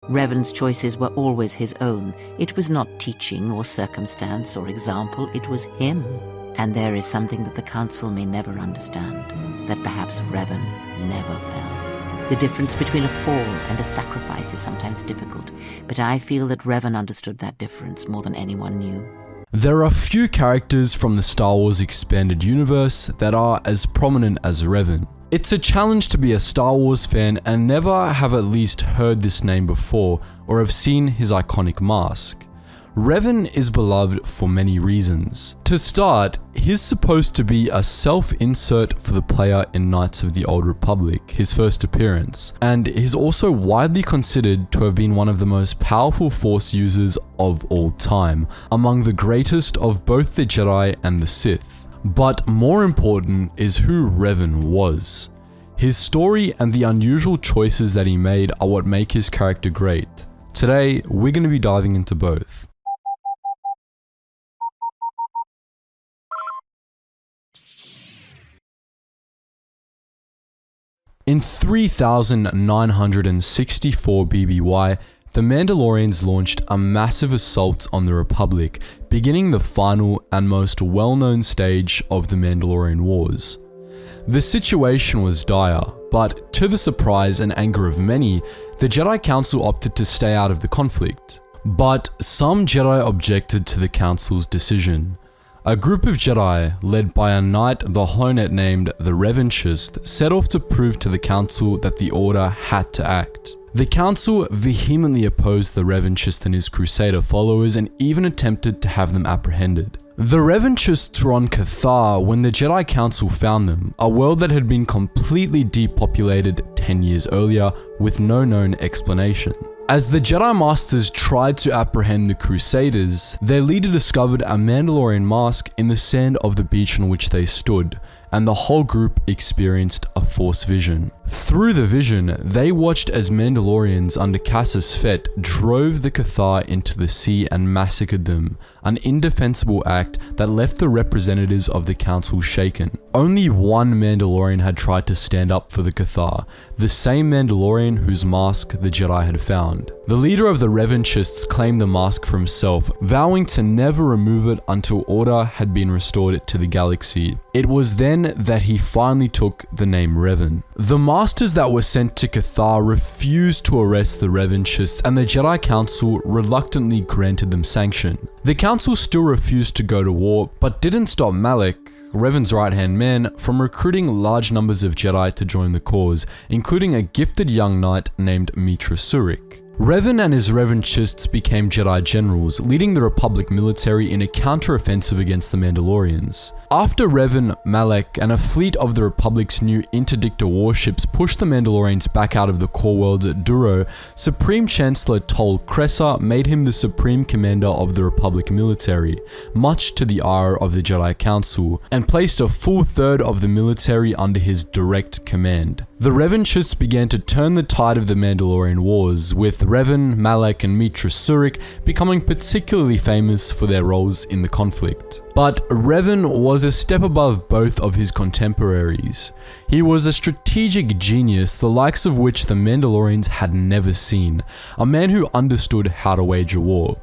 Revan's choices were always his own. It was not teaching or circumstance or example, it was him. And there is something that the Council may never understand, that perhaps Revan never fell. The difference between a fall and a sacrifice is sometimes difficult, but I feel that Revan understood that difference more than anyone knew. There are few characters from the Star Wars expanded universe that are as prominent as Revan. It's a challenge to be a Star Wars fan and never have at least heard this name before or have seen his iconic mask. Revan is beloved for many reasons. To start, he's supposed to be a self-insert for the player in Knights of the Old Republic, his first appearance, and he's also widely considered to have been one of the most powerful Force users of all time, among the greatest of both the Jedi and the Sith. But more important is who Revan was. His story and the unusual choices that he made are what make his character great. Today, we're going to be diving into both. In 3964 BBY, the Mandalorians launched a massive assault on the Republic, beginning the final and most well-known stage of the Mandalorian Wars. The situation was dire, but to the surprise and anger of many, the Jedi Council opted to stay out of the conflict. But some Jedi objected to the Council's decision. A group of Jedi, led by a knight the Hornet named the Revanchist, set off to prove to the Council that the Order had to act. The Council vehemently opposed the Revanchist and his Crusader followers and even attempted to have them apprehended. The Revanchists were on Cathar when the Jedi Council found them, a world that had been completely depopulated 10 years earlier with no known explanation. As the Jedi Masters tried to apprehend the Crusaders, their leader discovered a Mandalorian mask in the sand of the beach on which they stood, and the whole group experienced a Force vision. Through the vision, they watched as Mandalorians under Cassius Fett drove the Cathar into the sea and massacred them, an indefensible act that left the representatives of the Council shaken. Only one Mandalorian had tried to stand up for the Cathar, the same Mandalorian whose mask the Jedi had found. The leader of the Revanchists claimed the mask for himself, vowing to never remove it until order had been restored to the galaxy. It was then that he finally took the name Revan. The Masters that were sent to Cathar refused to arrest the Revanchists, and the Jedi Council reluctantly granted them sanction. The Council still refused to go to war, but didn't stop Malak, Revan's right-hand man, from recruiting large numbers of Jedi to join the cause, including a gifted young knight named Mitra Surik. Revan and his Revanchists became Jedi generals, leading the Republic military in a counter-offensive against the Mandalorians. After Revan, Malak, and a fleet of the Republic's new Interdictor warships pushed the Mandalorians back out of the core worlds at Duro, Supreme Chancellor Tol Kressa made him the Supreme Commander of the Republic military, much to the ire of the Jedi Council, and placed a full third of the military under his direct command. The Revanchists began to turn the tide of the Mandalorian Wars, with Revan, Malak, and Mitra Surik becoming particularly famous for their roles in the conflict. But Revan was a step above both of his contemporaries. He was a strategic genius, the likes of which the Mandalorians had never seen, a man who understood how to wage a war.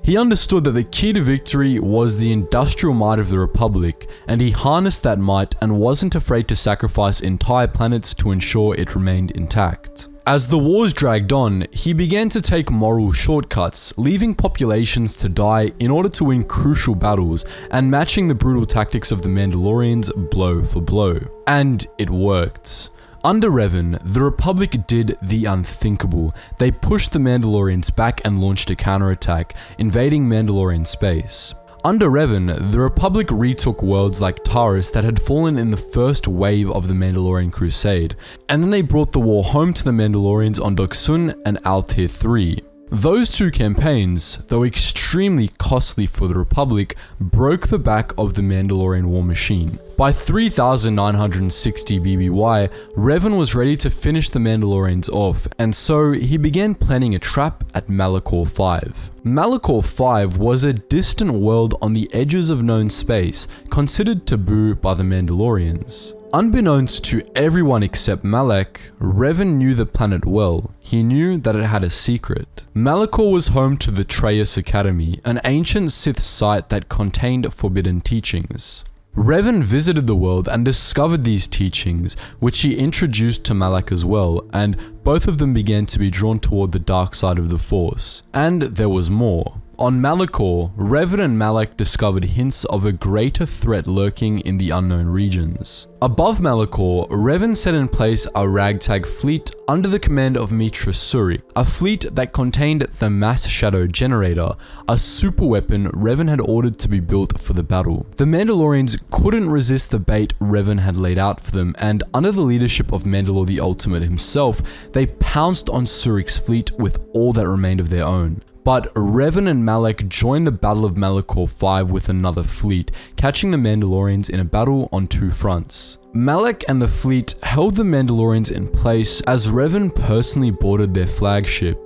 He understood that the key to victory was the industrial might of the Republic, and he harnessed that might and wasn't afraid to sacrifice entire planets to ensure it remained intact. As the wars dragged on, he began to take moral shortcuts, leaving populations to die in order to win crucial battles, and matching the brutal tactics of the Mandalorians blow for blow. And it worked. Under Revan, the Republic did the unthinkable. They pushed the Mandalorians back and launched a counterattack, invading Mandalorian space. Under Revan, the Republic retook worlds like Taris that had fallen in the first wave of the Mandalorian Crusade, and then they brought the war home to the Mandalorians on Doksun and Altair 3. Those two campaigns, though extremely costly for the Republic, broke the back of the Mandalorian war machine. By 3960 BBY, Revan was ready to finish the Mandalorians off, and so he began planning a trap at Malachor 5. Malachor 5 was a distant world on the edges of known space, considered taboo by the Mandalorians. Unbeknownst to everyone except Malak, Revan knew the planet well. He knew that it had a secret. Malachor was home to the Traius Academy, an ancient Sith site that contained forbidden teachings. Revan visited the world and discovered these teachings, which he introduced to Malak as well, and both of them began to be drawn toward the dark side of the Force. And there was more. On Malachor, Revan and Malak discovered hints of a greater threat lurking in the unknown regions. Above Malachor, Revan set in place a ragtag fleet under the command of Mitra Surik, a fleet that contained the Mass Shadow Generator, a super weapon Revan had ordered to be built for the battle. The Mandalorians couldn't resist the bait Revan had laid out for them, and under the leadership of Mandalore the Ultimate himself, they pounced on Surik's fleet with all that remained of their own. But Revan and Malak joined the Battle of Malachor 5 with another fleet, catching the Mandalorians in a battle on two fronts. Malak and the fleet held the Mandalorians in place as Revan personally boarded their flagship.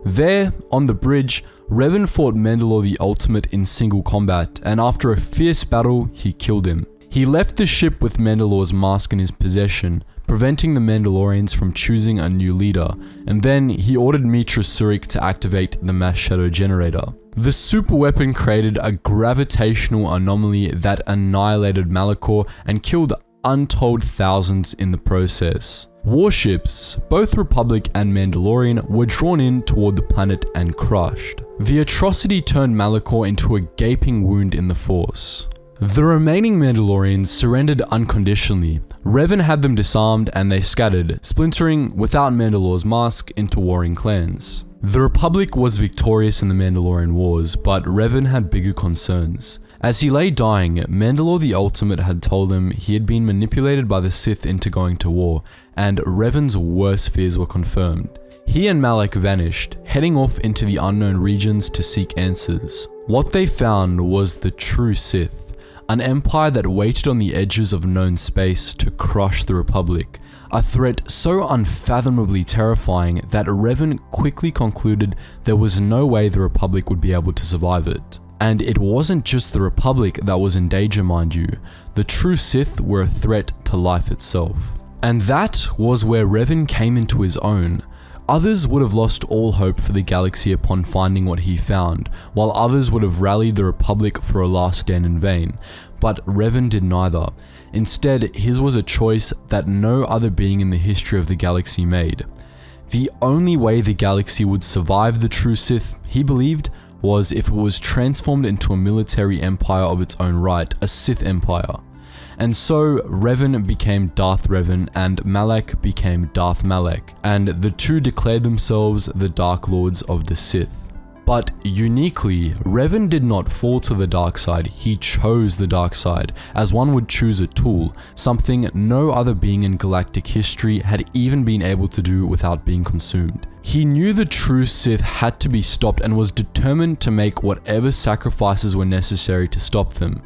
There, on the bridge, Revan fought Mandalore the Ultimate in single combat, and after a fierce battle, he killed him. He left the ship with Mandalore's mask in his possession, preventing the Mandalorians from choosing a new leader, and then he ordered Mitra Surik to activate the Mass Shadow Generator. The super weapon created a gravitational anomaly that annihilated Malachor and killed untold thousands in the process. Warships, both Republic and Mandalorian, were drawn in toward the planet and crushed. The atrocity turned Malachor into a gaping wound in the Force. The remaining Mandalorians surrendered unconditionally. Revan had them disarmed and they scattered, splintering without Mandalore's mask into warring clans. The Republic was victorious in the Mandalorian Wars, but Revan had bigger concerns. As he lay dying, Mandalore the Ultimate had told him he had been manipulated by the Sith into going to war, and Revan's worst fears were confirmed. He and Malak vanished, heading off into the unknown regions to seek answers. What they found was the true Sith. An empire that waited on the edges of known space to crush the Republic, a threat so unfathomably terrifying that Revan quickly concluded there was no way the Republic would be able to survive it. And it wasn't just the Republic that was in danger, mind you. The true Sith were a threat to life itself. And that was where Revan came into his own. Others would have lost all hope for the galaxy upon finding what he found, while others would have rallied the Republic for a last stand in vain. But Revan did neither. Instead, his was a choice that no other being in the history of the galaxy made. The only way the galaxy would survive the true Sith, he believed, was if it was transformed into a military empire of its own right, a Sith empire. And so Revan became Darth Revan and Malak became Darth Malak, and the two declared themselves the Dark Lords of the Sith. But uniquely, Revan did not fall to the dark side, he chose the dark side, as one would choose a tool, something no other being in galactic history had even been able to do without being consumed. He knew the true Sith had to be stopped and was determined to make whatever sacrifices were necessary to stop them.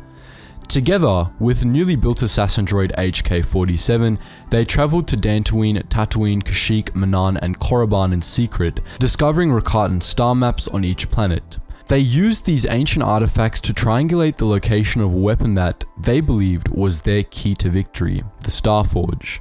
Together, with newly built assassin droid HK-47, they travelled to Dantooine, Tatooine, Kashyyyk, Manaan, and Korriban in secret, discovering Rakatan star maps on each planet. They used these ancient artifacts to triangulate the location of a weapon that they believed was their key to victory, the Starforge.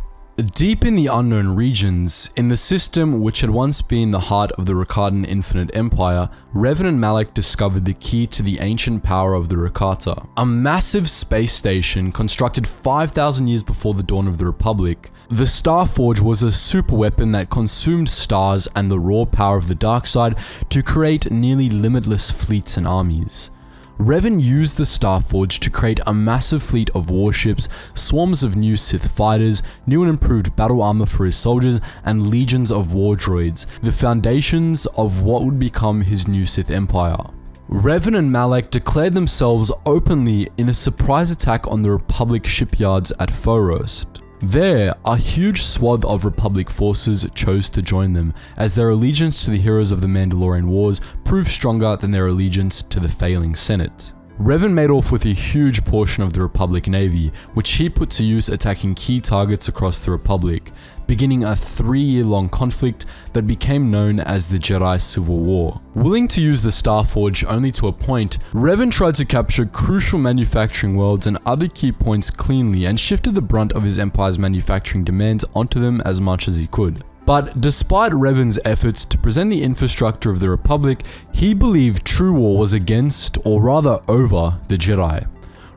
Deep in the unknown regions, in the system which had once been the heart of the Rakatan Infinite Empire, Revan and Malak discovered the key to the ancient power of the Rakata, a massive space station constructed 5,000 years before the dawn of the Republic. The Starforge was a super weapon that consumed stars and the raw power of the dark side to create nearly limitless fleets and armies. Revan used the Starforge to create a massive fleet of warships, swarms of new Sith fighters, new and improved battle armor for his soldiers, and legions of war droids, the foundations of what would become his new Sith Empire. Revan and Malak declared themselves openly in a surprise attack on the Republic shipyards at Forost. There, a huge swath of Republic forces chose to join them, as their allegiance to the heroes of the Mandalorian Wars proved stronger than their allegiance to the failing Senate. Revan made off with a huge portion of the Republic Navy, which he put to use attacking key targets across the Republic, beginning a 3-year-long conflict that became known as the Jedi Civil War. Willing to use the Starforge only to a point, Revan tried to capture crucial manufacturing worlds and other key points cleanly and shifted the brunt of his empire's manufacturing demands onto them as much as he could. But despite Revan's efforts to present the infrastructure of the Republic, he believed true war was against, or rather over, the Jedi.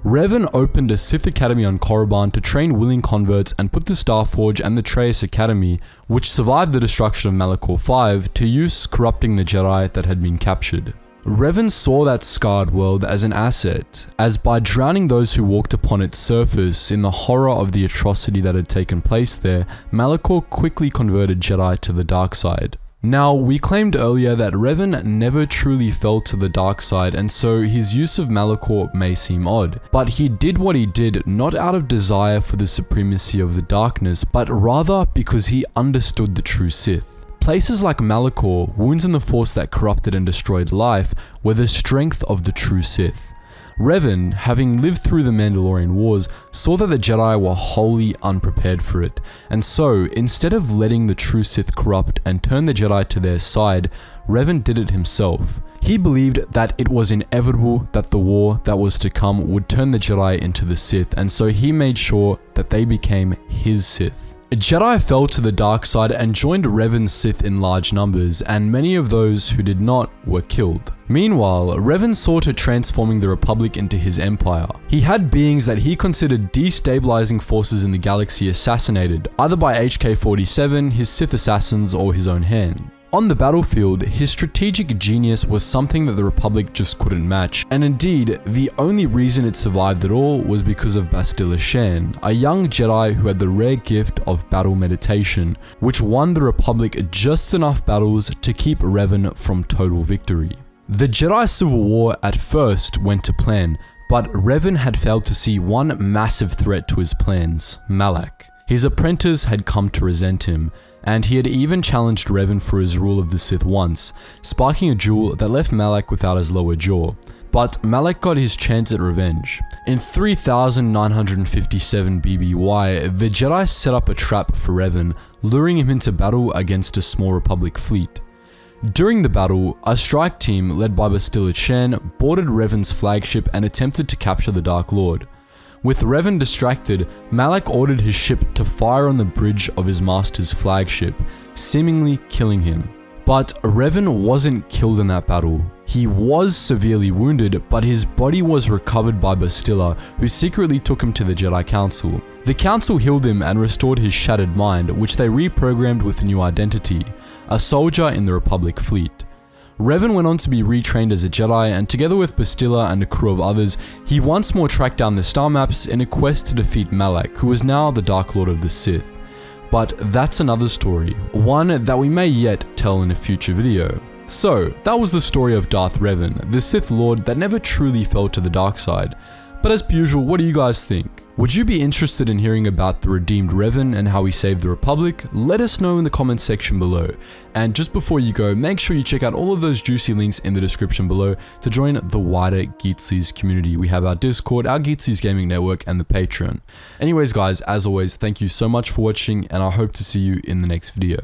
Revan opened a Sith Academy on Korriban to train willing converts and put the Starforge and the Trace Academy, which survived the destruction of Malachor V, to use corrupting the Jedi that had been captured. Revan saw that scarred world as an asset, as by drowning those who walked upon its surface in the horror of the atrocity that had taken place there, Malachor quickly converted Jedi to the dark side. Now, we claimed earlier that Revan never truly fell to the dark side, and so his use of Malachor may seem odd, but he did what he did not out of desire for the supremacy of the darkness, but rather because he understood the true Sith. Places like Malachor, wounds in the Force that corrupted and destroyed life, were the strength of the true Sith. Revan, having lived through the Mandalorian Wars, saw that the Jedi were wholly unprepared for it, and so, instead of letting the true Sith corrupt and turn the Jedi to their side, Revan did it himself. He believed that it was inevitable that the war that was to come would turn the Jedi into the Sith, and so he made sure that they became his Sith. Jedi fell to the dark side and joined Revan's Sith in large numbers, and many of those who did not were killed. Meanwhile, Revan saw to transforming the Republic into his empire. He had beings that he considered destabilizing forces in the galaxy assassinated, either by HK-47, his Sith assassins, or his own hand. On the battlefield, his strategic genius was something that the Republic just couldn't match, and indeed, the only reason it survived at all was because of Bastila Shan, a young Jedi who had the rare gift of battle meditation, which won the Republic just enough battles to keep Revan from total victory. The Jedi Civil War at first went to plan, but Revan had failed to see one massive threat to his plans: Malak. His apprentice had come to resent him, and he had even challenged Revan for his rule of the Sith once, sparking a duel that left Malak without his lower jaw. But Malak got his chance at revenge. In 3957 BBY, the Jedi set up a trap for Revan, luring him into battle against a small Republic fleet. During the battle, a strike team led by Bastila Shan boarded Revan's flagship and attempted to capture the Dark Lord. With Revan distracted, Malak ordered his ship to fire on the bridge of his master's flagship, seemingly killing him. But Revan wasn't killed in that battle. He was severely wounded, but his body was recovered by Bastila, who secretly took him to the Jedi Council. The Council healed him and restored his shattered mind, which they reprogrammed with a new identity: a soldier in the Republic fleet. Revan went on to be retrained as a Jedi, and together with Bastila and a crew of others, he once more tracked down the star maps in a quest to defeat Malak, who was now the Dark Lord of the Sith. But that's another story, one that we may yet tell in a future video. So, that was the story of Darth Revan, the Sith Lord that never truly fell to the dark side. But as per usual, what do you guys think? Would you be interested in hearing about the redeemed Revan and how he saved the Republic? Let us know in the comments section below. And just before you go, make sure you check out all of those juicy links in the description below to join the wider Geetsly's community. We have our Discord, our Geetsly's Gaming Network, and the Patreon. Anyways guys, as always, thank you so much for watching, and I hope to see you in the next video.